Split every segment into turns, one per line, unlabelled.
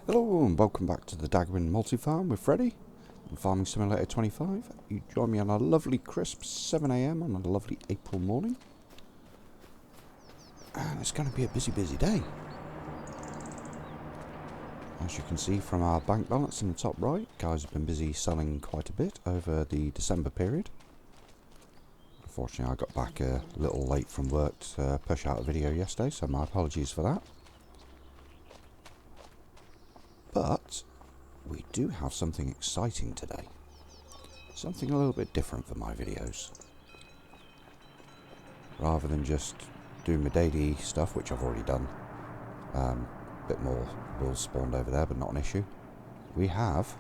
Hello and welcome back to the Daggerwin multifarm with Freddy in Farming Simulator 25. You join me on a lovely crisp 7 AM on a lovely April morning. And it's going to be a busy day. As you can see from our bank balance in the top right, guys have been busy selling quite a bit over the December period. Unfortunately I got back a little late from work to push out a video yesterday, so my apologies for that. But we do have something exciting today. Something a little bit different for my videos. Rather than just doing my daily stuff, which I've already done. A bit more wolves spawned over there, but not an issue. We have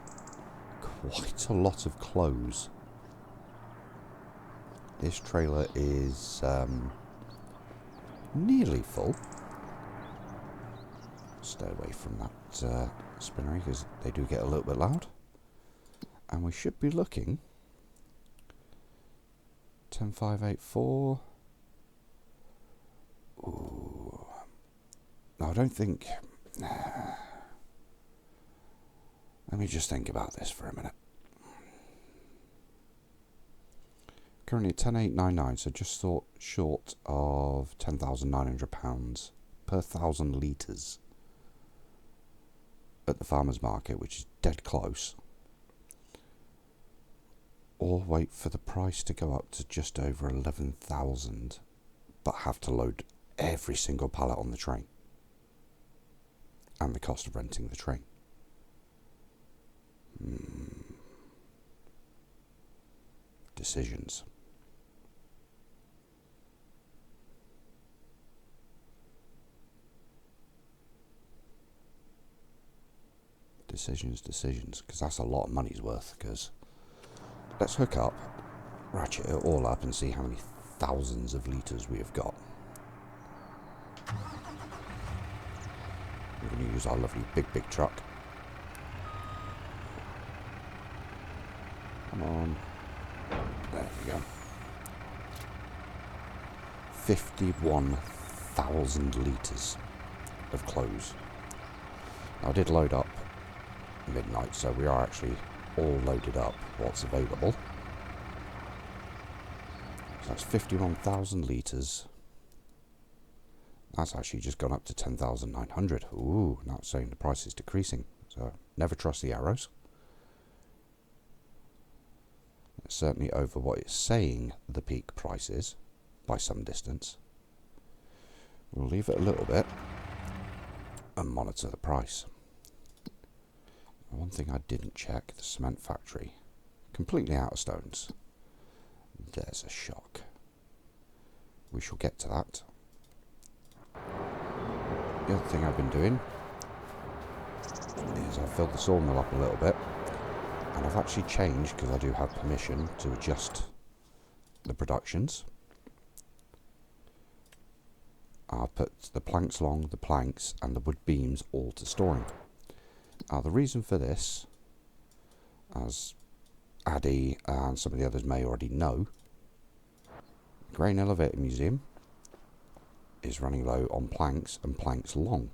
quite a lot of clothes. This trailer is nearly full. Stay away from that spinnery because they do get a little bit loud. And we should be looking 10584. Ooh. No, I don't think. Let me just think about this for a minute. Currently at 10899, so just short of £10,900 per 1,000 litres at the farmer's market, which is dead close. Or wait for the price to go up to just over 11,000, but have to load every single pallet on the train. And the cost of renting the train. Decisions. Decisions, because that's a lot of money's worth. Because let's hook up, ratchet it all up and see how many thousands of litres we have got. We're going to use our lovely big truck. Come on. There we go. 51,000 litres of clothes. Now, I did load up midnight, so we are actually all loaded up what's available. So that's 51,000 litres. That's actually just gone up to 10,900. Ooh, now it's saying the price is decreasing. So never trust the arrows. It's certainly over what it's saying the peak price is by some distance. We'll leave it a little bit and monitor the price. One thing I didn't check, the cement factory, completely out of stones. There's a shock. We shall get to that. The other thing I've been doing is I've filled the sawmill up a little bit, and I've actually changed, because I do have permission to adjust the productions. I've put the planks along, the planks and the wood beams all to storing. Now, the reason for this, as Addy and some of the others may already know, Grain Elevator Museum is running low on planks and planks long.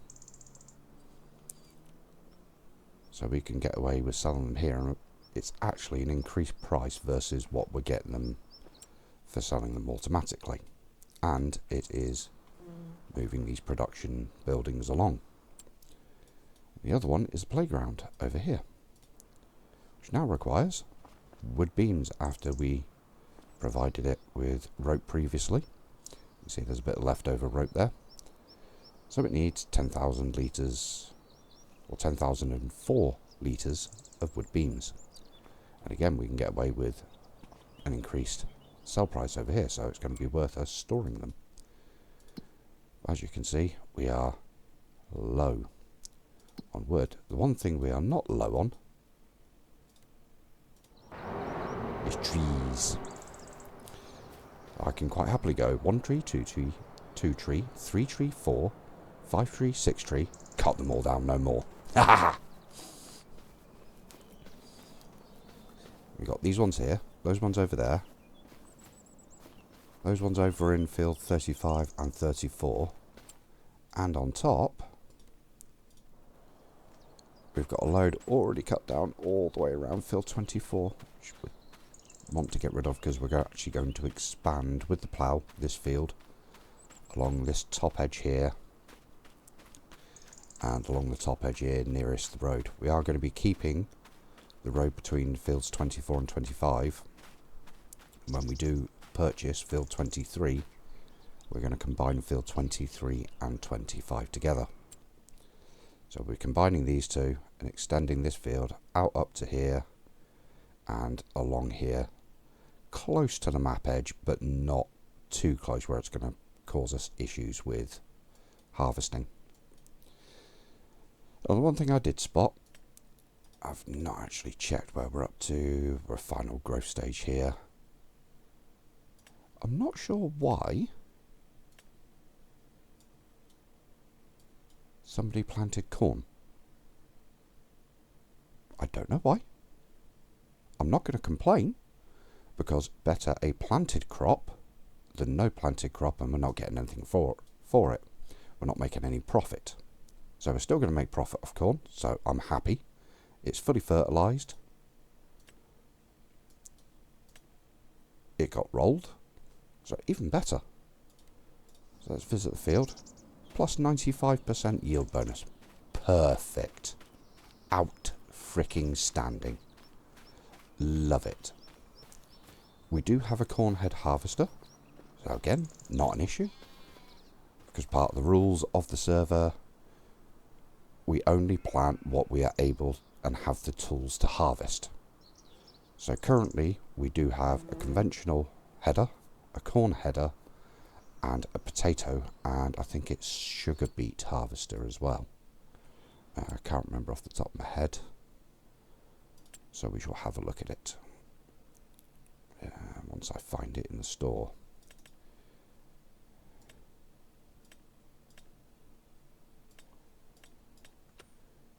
So we can get away with selling them here, and it's actually an increased price versus what we're getting them for selling them automatically. And it is moving these production buildings along. The other one is a playground over here, which now requires wood beams after we provided it with rope previously. You see there's a bit of leftover rope there. So it needs 10,000 litres, or 10,004 litres of wood beams. And again, we can get away with an increased sell price over here, so it's going to be worth us storing them. As you can see, we are low on wood. The one thing we are not low on is trees. I can quite happily go 1 tree, 2 tree, 2 tree, 3 tree, 4, 5 tree, 6 tree, cut them all down, no more. We got these ones here, those ones over there, those ones over in field 35 and 34, and on top we've got a load already cut down all the way around field 24, which we want to get rid of because we're actually going to expand with the plough this field along this top edge here and along the top edge here nearest the road. We are going to be keeping the road between fields 24 and 25. When we do purchase field 23, we're going to combine field 23 and 25 together. So we're combining these two and extending this field out up to here and along here, close to the map edge, but not too close where it's going to cause us issues with harvesting. Well, the one thing I did spot, I've not actually checked where we're up to. We're final growth stage here. I'm not sure why somebody planted corn. I don't know why. I'm not going to complain, because better a planted crop than no planted crop, and we're not getting anything for it. We're not making any profit. So we're still going to make profit off corn, so I'm happy. It's fully fertilised. It got rolled, so even better. So let's visit the field. Plus 95% yield bonus. Perfect. Out freaking standing. Love it. We do have a corn head harvester. So again, not an issue. Because part of the rules of the server, we only plant what we are able and have the tools to harvest. So currently we do have a conventional header, a corn header, and a potato, and I think it's sugar beet harvester as well. I can't remember off the top of my head, so we shall have a look at it once I find it in the store.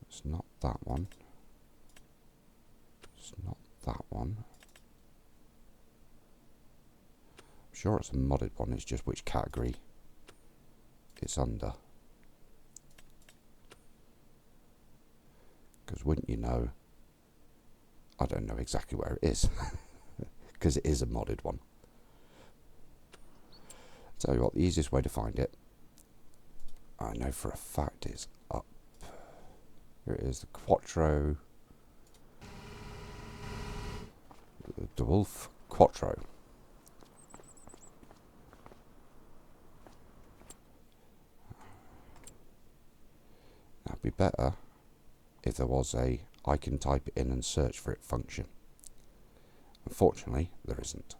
It's not that one. It's not that one. I'm sure it's a modded one, it's just which category it's under. Because wouldn't you know, I don't know exactly where it is. Because it is a modded one. Tell you what, the easiest way to find it, I know for a fact, is up. Here it is, the Quattro. The Wolf Quattro. That'd be better if there was a I can type it in and search for it function. Unfortunately, there isn't.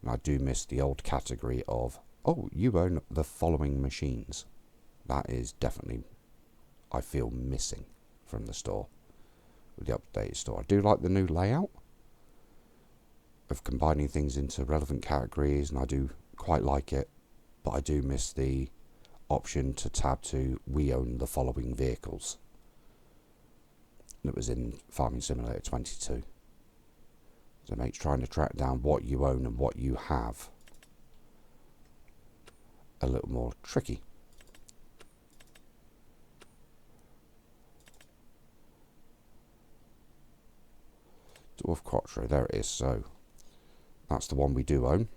And I do miss the old category of, oh, you own the following machines. That is definitely, I feel, missing from the store, with the updated store. I do like the new layout of combining things into relevant categories, and I do quite like it, but I do miss the option to tab to we own the following vehicles that was in Farming Simulator 22. So it makes trying to track down what you own and what you have a little more tricky. Dwarf Quattro, there it is. So that's the one we do own.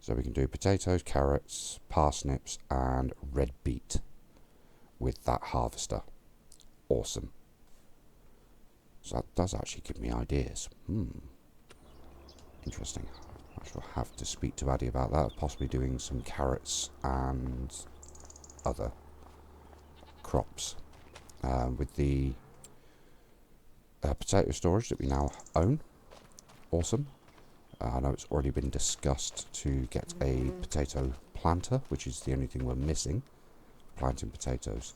So we can do potatoes, carrots, parsnips and red beet with that harvester. Awesome. So that does actually give me ideas. Interesting. I shall have to speak to Addy about that, possibly doing some carrots and other crops with the potato storage that we now own. Awesome. I know it's already been discussed to get a potato planter, which is the only thing we're missing, planting potatoes.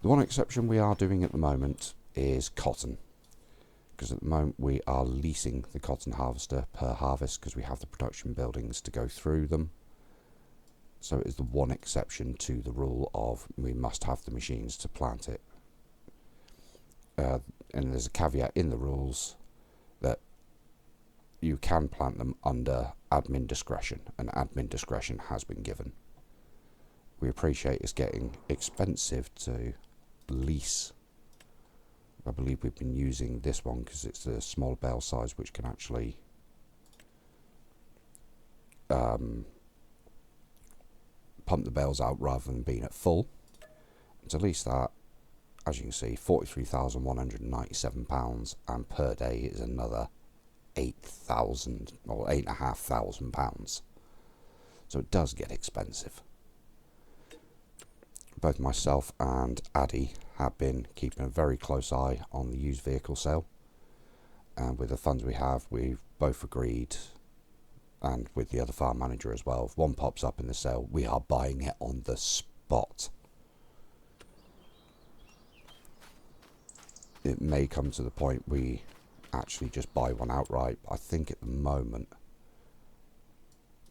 The one exception we are doing at the moment is cotton, because at the moment we are leasing the cotton harvester per harvest because we have the production buildings to go through them. So it is the one exception to the rule of we must have the machines to plant it. And there's a caveat in the rules that you can plant them under admin discretion, and admin discretion has been given. We appreciate it's getting expensive to lease. I believe we've been using this one because it's a small bale size which can actually pump the bales out rather than being at full. To lease that, as you can see, £43,197, and per day is another £8,000 or £8,500. So it does get expensive. Both myself and Addy have been keeping a very close eye on the used vehicle sale, and with the funds we have, we've both agreed, and with the other farm manager as well, if one pops up in the sale, we are buying it on the spot. It may come to the point we actually just buy one outright. I think at the moment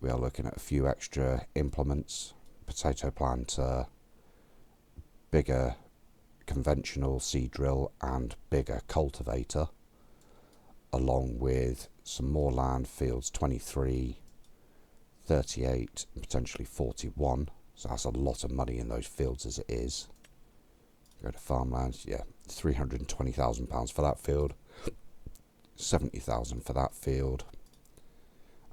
we are looking at a few extra implements, potato planter, bigger conventional seed drill and bigger cultivator, along with some more land, fields 23, 38 and potentially 41. So that's a lot of money in those fields as it is. Go to farmland, yeah, £320,000 for that field, 70,000 for that field,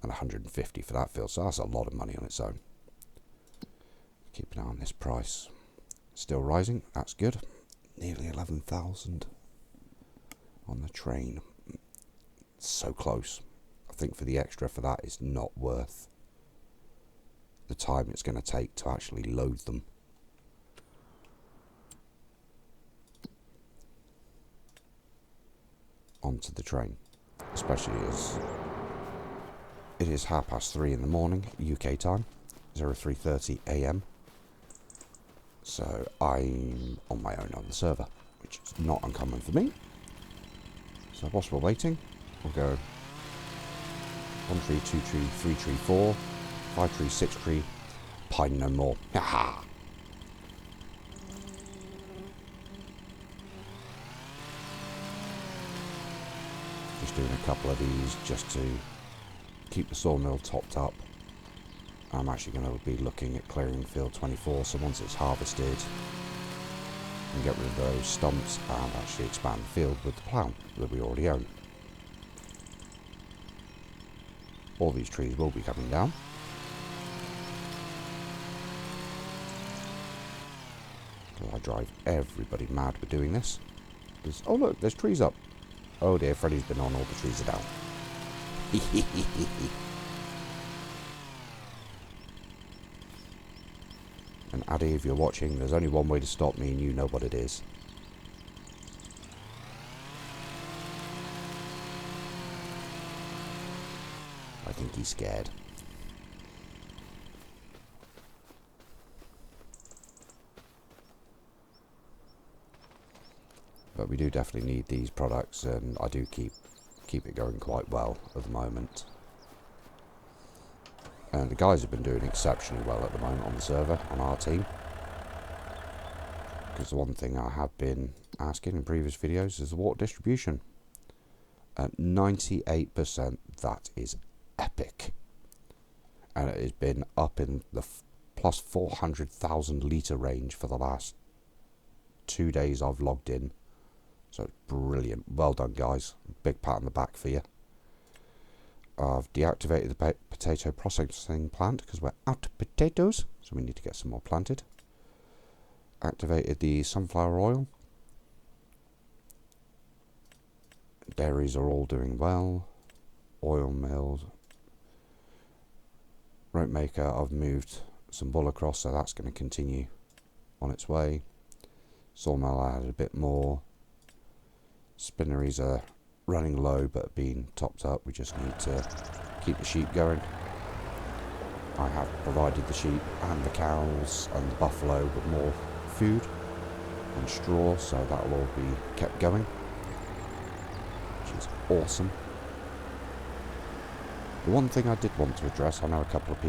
and 150 for that field. So that's a lot of money on its own. Keep an eye on this price. Still rising, that's good. Nearly 11,000 on the train. So close. I think for the extra for that is not worth the time it's going to take to actually load them. Onto the train, especially as it is 3:30 in the morning UK time, 03:30 AM. So I'm on my own on the server, which is not uncommon for me. So whilst we're waiting, we'll go 1 tree, 2 tree, 3 tree, 4, 5 tree, 6 tree, pine no more. Haha! Just doing a couple of these just to keep the sawmill topped up. I'm actually going to be looking at clearing field 24, so once it's harvested, and get rid of those stumps and actually expand the field with the plough that we already own. All these trees will be coming down. I drive everybody mad with doing this. Because, oh look, there's trees up. Oh dear, Freddy's been on, all the trees are down. And Addy, if you're watching, there's only one way to stop me and you know what it is. I think he's scared. But we do definitely need these products, and I do keep it going quite well at the moment. And the guys have been doing exceptionally well at the moment on the server, on our team. Because the one thing I have been asking in previous videos is the water distribution. At 98%, that is epic. And it has been up in the plus 400,000 litre range for the last 2 days I've logged in. So it's brilliant. Well done, guys. Big pat on the back for you. I've deactivated the potato processing plant because we're out of potatoes, so we need to get some more planted. Activated the sunflower oil. Dairies are all doing well. Oil mills. Rope maker, I've moved some wool across, so that's going to continue on its way. Sawmill, I added a bit more. Spinneries are running low but being topped up. We just need to keep the sheep going. I have provided the sheep and the cows and the buffalo with more food and straw, so that will all be kept going, which is awesome. The one thing I did want to address, I know a couple of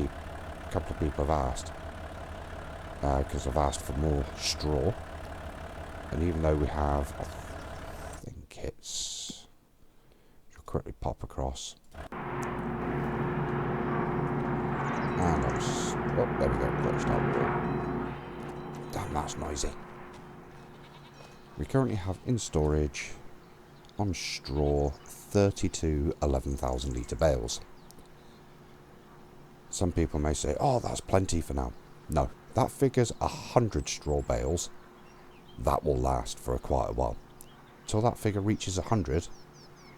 people have asked, because I've asked for more straw, and even though we have, I think it's, I'll quickly pop across, and I was, oh, there we go, glitched out. Damn, that's noisy. We currently have in storage on straw 32 11,000 litre bales. Some people may say, oh, that's plenty for now. No, that figures 100 straw bales. That will last for quite a while. Till that figure reaches 100,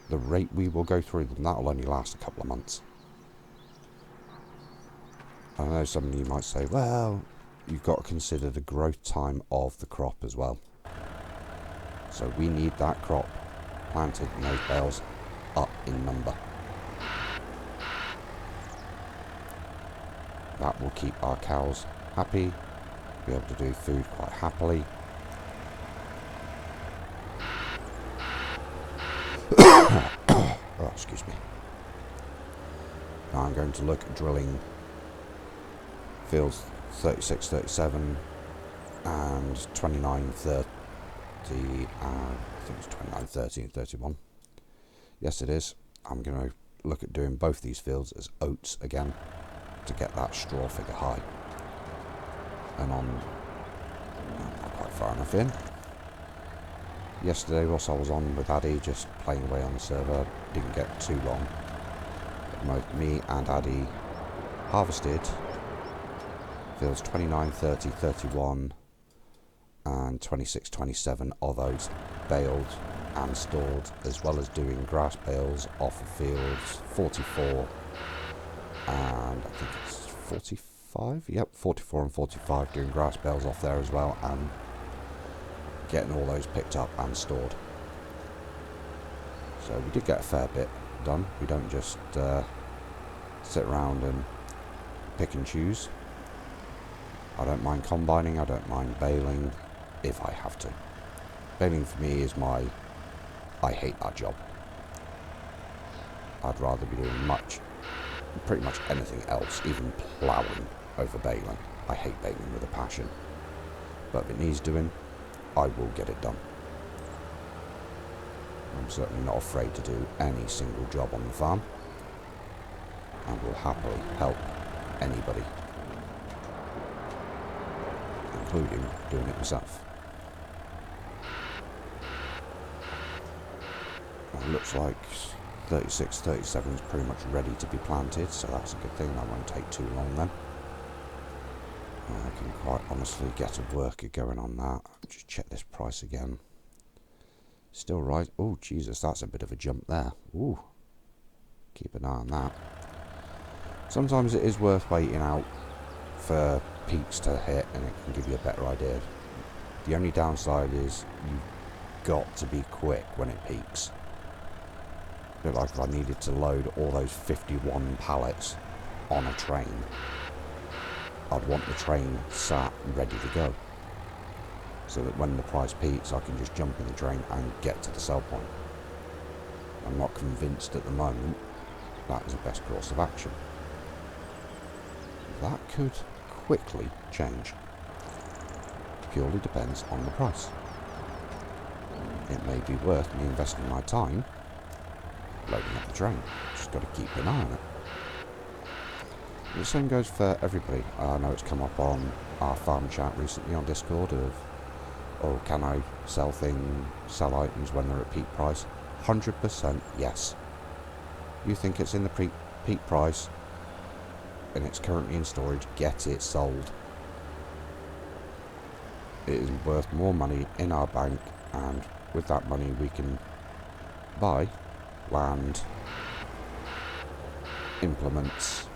the rate we will go through them, that will only last a couple of months. I know some of you might say, well, you've got to consider the growth time of the crop as well. So we need that crop planted and those bales up in number. That will keep our cows happy, be able to do food quite happily. Oh, excuse me. Now I'm going to look at drilling fields 36, 37 and 29, 30, and I think it's 29, 30 and 31. Yes, it is. I'm going to look at doing both these fields as oats again to get that straw figure high. And I'm not quite far enough in. Yesterday, whilst I was on with Addy, just playing away on the server, didn't get too long. But me and Addy harvested fields 29, 30, 31 and 26, 27 of those baled and stored, as well as doing grass bales off of fields 44 and I think it's 45, yep, 44 and 45, doing grass bales off there as well, and getting all those picked up and stored. So we did get a fair bit done. We don't just sit around and pick and choose. I don't mind combining, I don't mind baling if I have to. Baling for me is I hate that job. I'd rather be doing pretty much anything else, even ploughing over baling. I hate baling with a passion. But if it needs doing, I will get it done. I'm certainly not afraid to do any single job on the farm, and will happily help anybody, including doing it myself. Well, it looks like 36, 37 is pretty much ready to be planted, so that's a good thing. That won't take too long then. I can quite honestly get a worker going on that. Just check this price again. Still right. Oh, Jesus, that's a bit of a jump there. Ooh. Keep an eye on that. Sometimes it is worth waiting out for peaks to hit, and it can give you a better idea. The only downside is you've got to be quick when it peaks. A bit like if I needed to load all those 51 pallets on a train, I'd want the train sat ready to go, so that when the price peaks I can just jump in the train and get to the sell point. I'm not convinced at the moment that is the best course of action. That could quickly change. Purely depends on the price. It may be worth me investing my time loading up the train. Just got to keep an eye on it. The same goes for everybody. I know it's come up on our farm chat recently on Discord of, oh, can I sell items when they're at peak price? 100% yes. You think it's in the peak price and it's currently in storage, get it sold. It is worth more money in our bank, and with that money we can buy land, implements,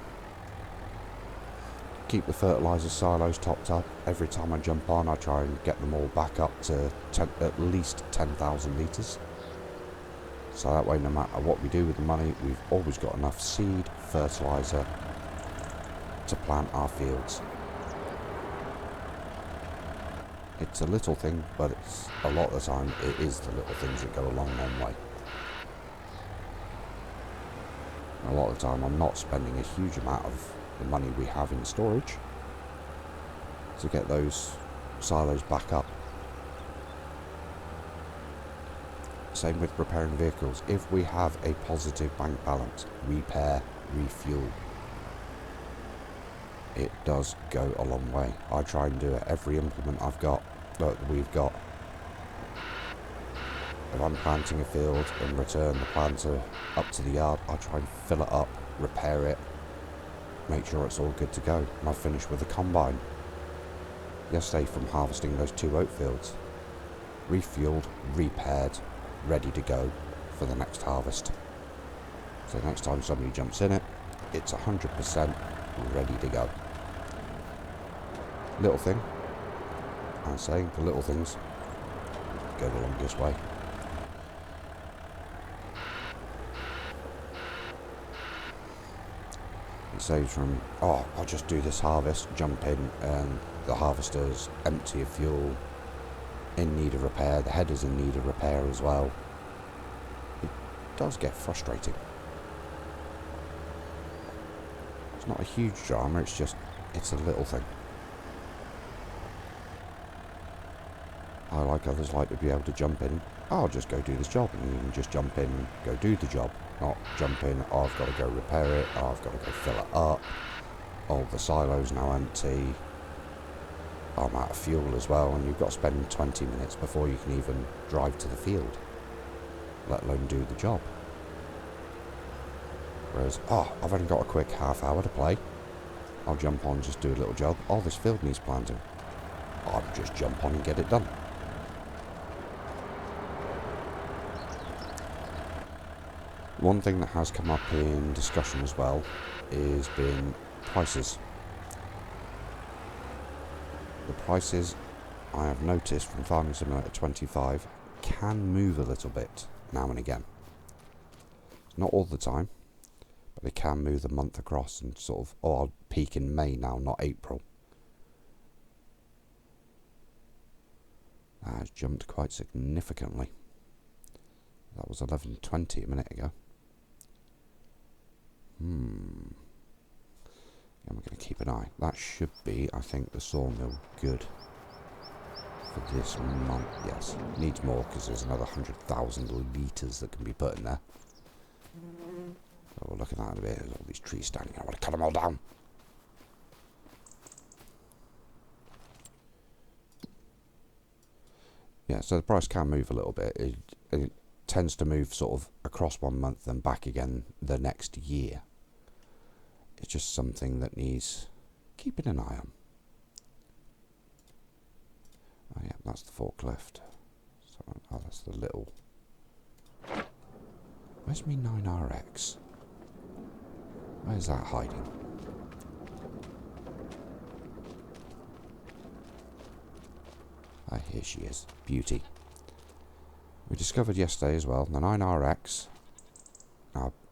keep the fertiliser silos topped up. Every time I jump on I try and get them all back up to at least 10,000 litres. So that way no matter what we do with the money, we've always got enough seed, fertiliser to plant our fields. It's a little thing, but it's a lot of the time it is the little things that go a long, long way. And a lot of the time I'm not spending a huge amount of the money we have in storage to get those silos back up. Same with repairing vehicles. If we have a positive bank balance, repair, refuel, it does go a long way. I try and do it every implement we've got. If I'm planting a field and return the planter up to the yard, I try and fill it up, repair it, make sure it's all good to go. And I finish with the combine. Yesterday from harvesting those 2 oat fields. Refueled, repaired, ready to go for the next harvest. So next time somebody jumps in it, it's 100% ready to go. Little thing, I'm saying the little things go the longest way. It saves from, oh, I'll just do this harvest, jump in, and the harvester's empty of fuel, in need of repair, the header's in need of repair as well. It does get frustrating. It's not a huge drama, it's a little thing. I, like others, like to be able to jump in. I'll just go do this job, and you can just jump in and go do the job. Not jump in, oh, I've got to go repair it, oh, I've got to go fill it up, oh, the silo's now empty, I'm out of fuel as well, and you've got to spend 20 minutes before you can even drive to the field, let alone do the job. Whereas, oh, I've only got a quick half hour to play, I'll jump on, just do a little job, oh, this field needs planting, I'll just jump on and get it done. One thing that has come up in discussion as well is been prices. The prices I have noticed from Farming Simulator 25 can move a little bit now and again. Not all the time, but they can move the month across and sort of, oh, I'll peak in May now, not April. That has jumped quite significantly. That was 11.20 a minute ago. I'm going to keep an eye. That should be, I think, the sawmill good for this month. Yes, needs more because there's another 100,000 litres that can be put in there. So we'll look at that in a bit. There's all these trees standing. I want to cut them all down. Yeah, so the price can move a little bit. It tends to move sort of across 1 month and back again the next year. It's just something that needs keeping an eye on. Oh yeah, that's the forklift. So, oh, that's the little... Where's me 9RX? Where's that hiding? Ah, here she is. Beauty. We discovered yesterday as well, the 9RX,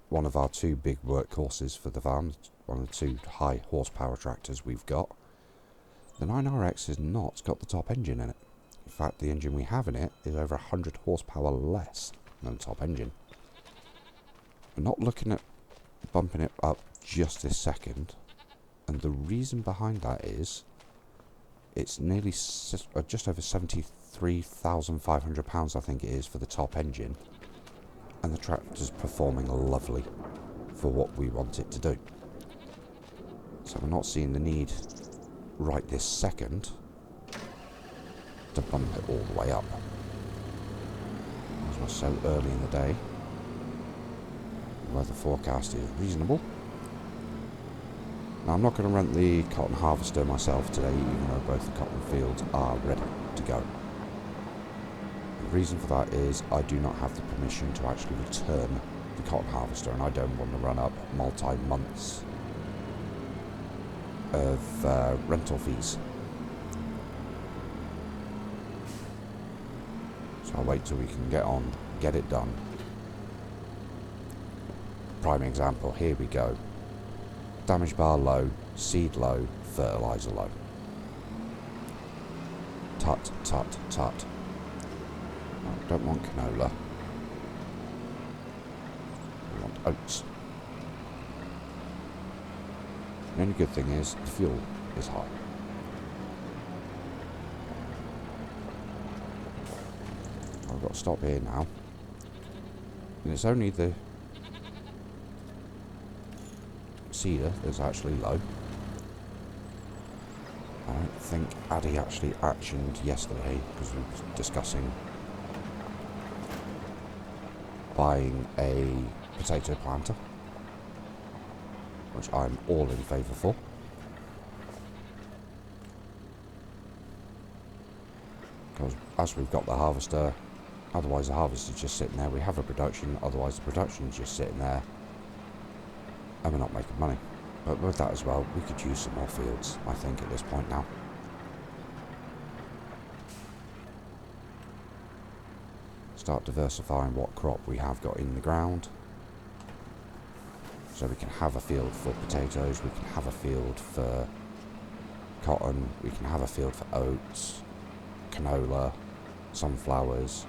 one of our 2 big workhorses for the farm, one of the 2 high horsepower tractors we've got. The 9RX has not got the top engine in it. In fact, the engine we have in it is over 100 horsepower less than the top engine. We're not looking at bumping it up just this second, and the reason behind that is it's nearly just over £73,500 I think it is for the top engine, and the tractor's performing lovely for what we want it to do. So we're not seeing the need right this second to bump it all the way up. As we're so early in the day, the weather forecast is reasonable. Now I'm not going to rent the cotton harvester myself today, even though both the cotton fields are ready to go. The reason for that is I do not have the permission to actually return the cotton harvester, and I don't want to run up multi-months of rental fees. So I'll wait till we can get on, get it done. Prime example, here we go. Damage bar low, seed low, fertilizer low. Tut, tut, tut. No, don't want canola. We want oats. The only good thing is the fuel is high. I've got to stop here now. And it's only the seeder that's actually low. I don't think Addy actually actioned yesterday because we were discussing buying a potato planter, which I'm all in favour for. Because as we've got the harvester, otherwise the harvester's just sitting there. We have a production, otherwise the production's just sitting there, and we're not making money. But with that as well, we could use some more fields, I think, at this point now. Start diversifying what crop we have got in the ground. So we can have a field for potatoes, we can have a field for cotton, we can have a field for oats, canola, sunflowers.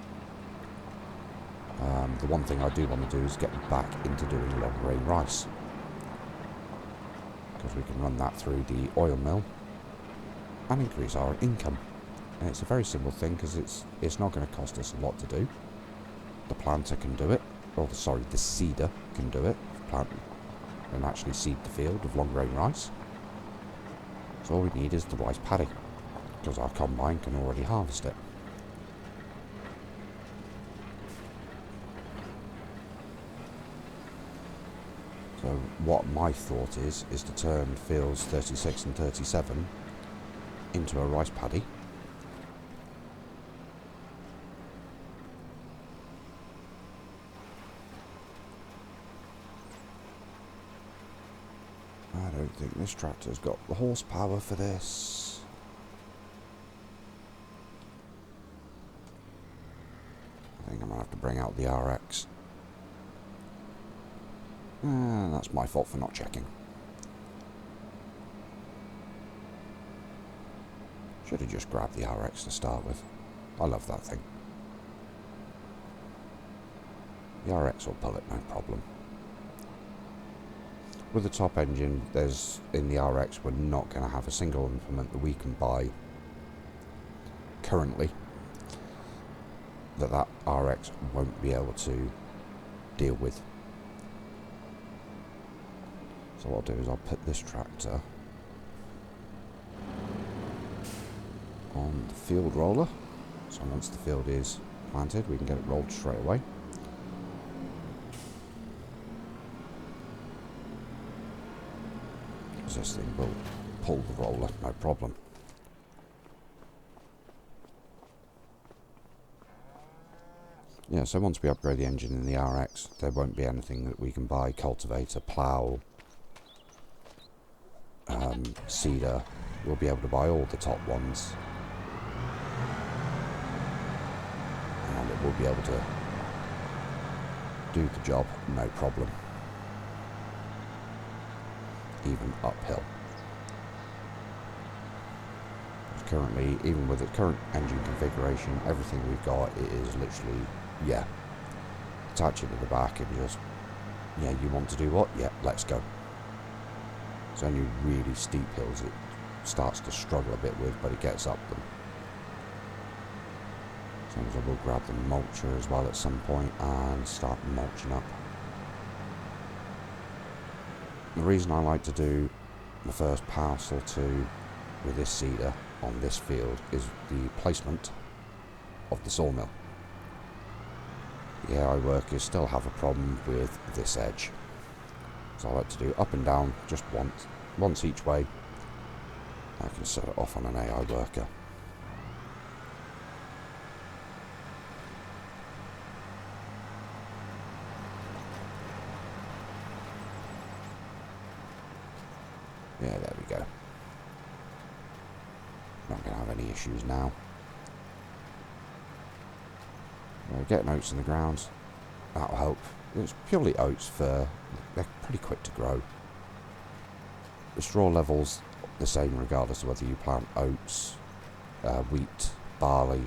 The one thing I do want to do is get back into doing long grain rice, because we can run that through the oil mill and increase our income. And it's a very simple thing, because it's not going to cost us a lot to do. The planter can do it, or the seeder can do it, plant and actually seed the field with long grain rice. So all we need is the rice paddy, because our combine can already harvest it. So what my thought is to turn fields 36 and 37 into a rice paddy. I don't think this tractor's got the horsepower for this. I think I'm going to have to bring out the RX. That's my fault for not checking. Should have just grabbed the RX to start with. I love that thing. The RX will pull it, no problem. With the top engine, in the RX, we're not going to have a single implement that we can buy currently that RX won't be able to deal with. So what I'll do is I'll put this tractor on the field roller. So once the field is planted, we can get it rolled straight away. This thing will pull the roller, no problem. Yeah, so once we upgrade the engine in the RX, there won't be anything that we can buy, cultivator, plough, seeder. We'll be able to buy all the top ones. And it will be able to do the job, no problem. Even uphill. Currently, even with the current engine configuration, everything we've got, it is literally, attach it to the back and just, you want to do what? Yeah, let's go. It's only really steep hills it starts to struggle a bit with, but it gets up them. So I will grab the mulcher as well at some point and start mulching up. The reason I like to do the first pass or two with this seeder on this field is the placement of the sawmill. The AI workers still have a problem with this edge. So I like to do up and down just once each way. I can set it off on an AI worker. Yeah, there we go. Not going to have any issues now. We're getting oats in the ground. That'll help. It's purely oats they're pretty quick to grow. The straw level's the same regardless of whether you plant oats, wheat, barley.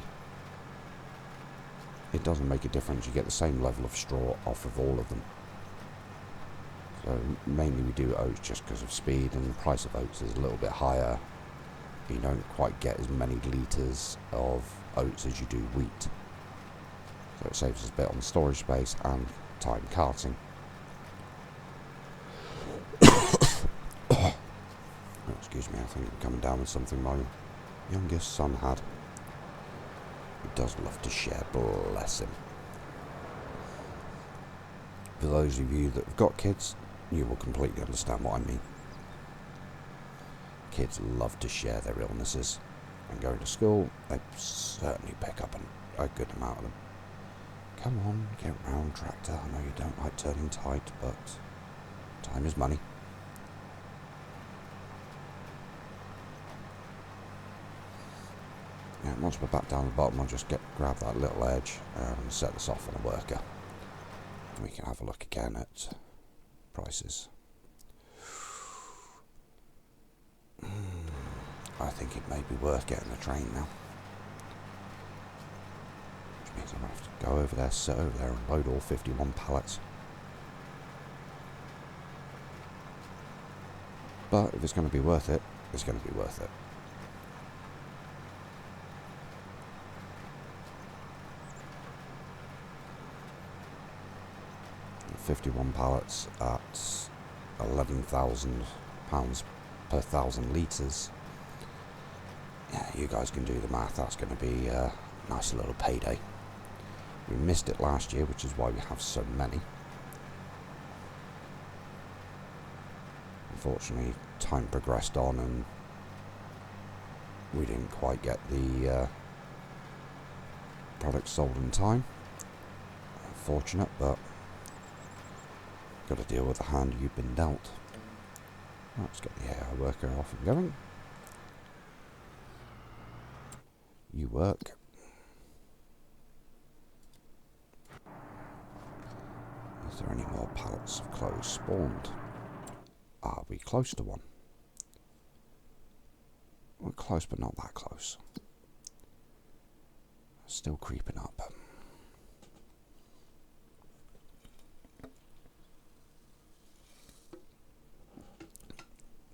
It doesn't make a difference. You get the same level of straw off of all of them. So mainly we do oats just because of speed, and the price of oats is a little bit higher. You don't quite get as many litres of oats as you do wheat. So it saves us a bit on storage space and time carting. Oh, excuse me, I think I'm coming down with something my youngest son had. He does love to share, bless him. For those of you that have got kids, you will completely understand what I mean. Kids love to share their illnesses, and going to school, they certainly pick up a good amount of them. Come on, get round, tractor. I know you don't like turning tight, but time is money. Yeah, once we're back down the bottom, I'll just grab that little edge and set this off on a worker. And we can have a look again at prices. I think it may be worth getting the train now. Which means I'm going to have to go over there, sit over there and load all 51 pallets. But if it's going to be worth it, it's going to be worth it. 51 pallets at £11,000 per 1,000 litres. Yeah, you guys can do the math. That's going to be a nice little payday. We missed it last year, which is why we have so many. Unfortunately, time progressed on and we didn't quite get the product sold in time. Unfortunate, but got to deal with the hand you've been dealt. Let's get the AI worker off and going. You work. Is there any more pallets of clothes spawned? Are we close to one? We're close, but not that close. Still creeping up.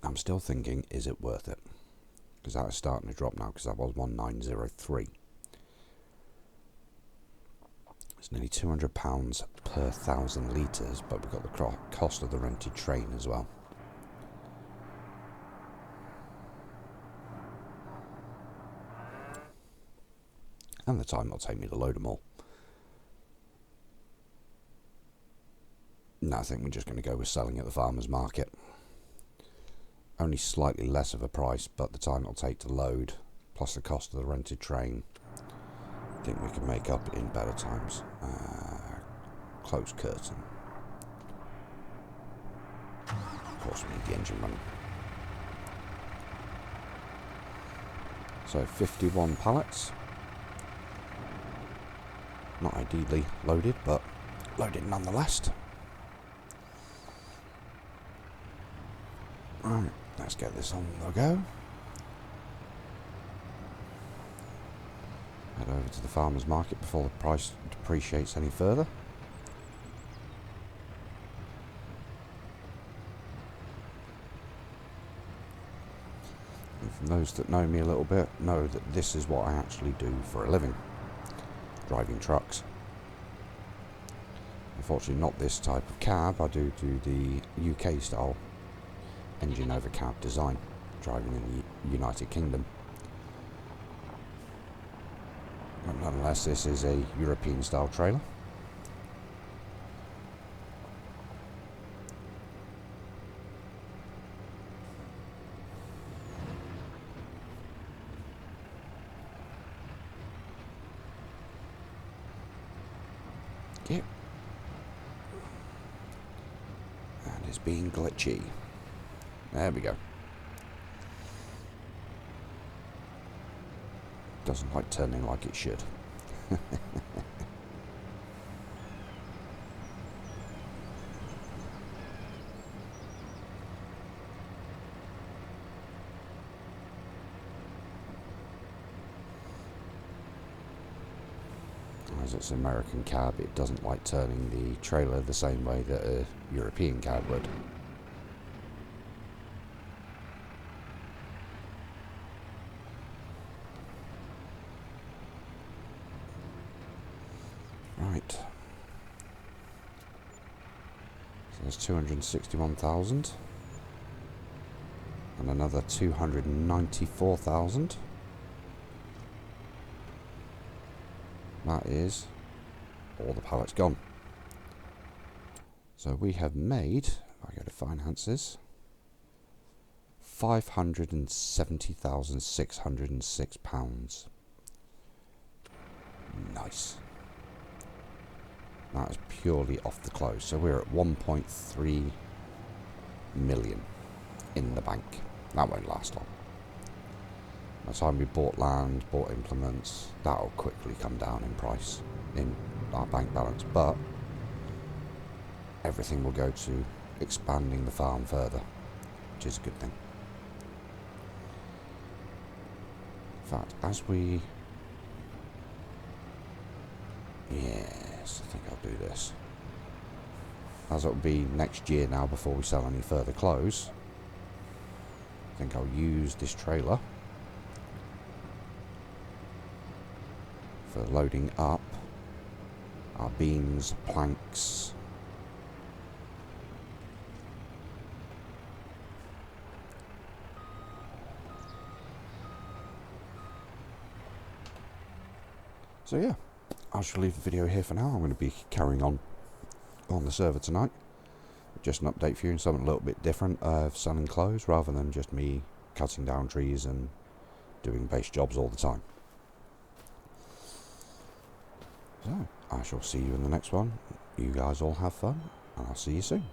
I'm still thinking, is it worth it? Because that is starting to drop now, because that was 1903. It's nearly £200 per 1,000 litres, but we've got the cost of the rented train as well. And the time it'll take me to load them all. No, I think we're just going to go with selling at the farmer's market. Only slightly less of a price, but the time it'll take to load, plus the cost of the rented train, I think we can make up in better times. Close curtain. Of course we need the engine running. So 51 pallets. Not ideally loaded, but loaded nonetheless. Right, let's get this on the go. Head over to the farmer's market before the price depreciates any further. And from those that know me a little bit, know that this is what I actually do for a living. Driving trucks. Unfortunately not this type of cab, I do the UK style engine over cab design, driving in the United Kingdom. But nonetheless, this is a European style trailer. Yep. And it's being glitchy. There we go. Doesn't like turning like it should. As it's an American cab, it doesn't like turning the trailer the same way that a European cab would. Right. So there's 261,000. And another 294,000. That is all the pallets gone. So we have made, if I go to finances, £570,606. Nice. That is purely off the close. So we're at 1.3 million in the bank. That won't last long. By the time we bought land, bought implements, that'll quickly come down in price in our bank balance. But everything will go to expanding the farm further, which is a good thing. In fact, as we... Yes, I think I'll do this. As it will be next year now before we sell any further clothes, I think I'll use this trailer for loading up our beams, planks, so yeah, I shall leave the video here for now. I'm going to be carrying on the server tonight. Just an update for you and something a little bit different of selling clothes rather than just me cutting down trees and doing base jobs all the time. So, I shall see you in the next one. You guys all have fun, and I'll see you soon.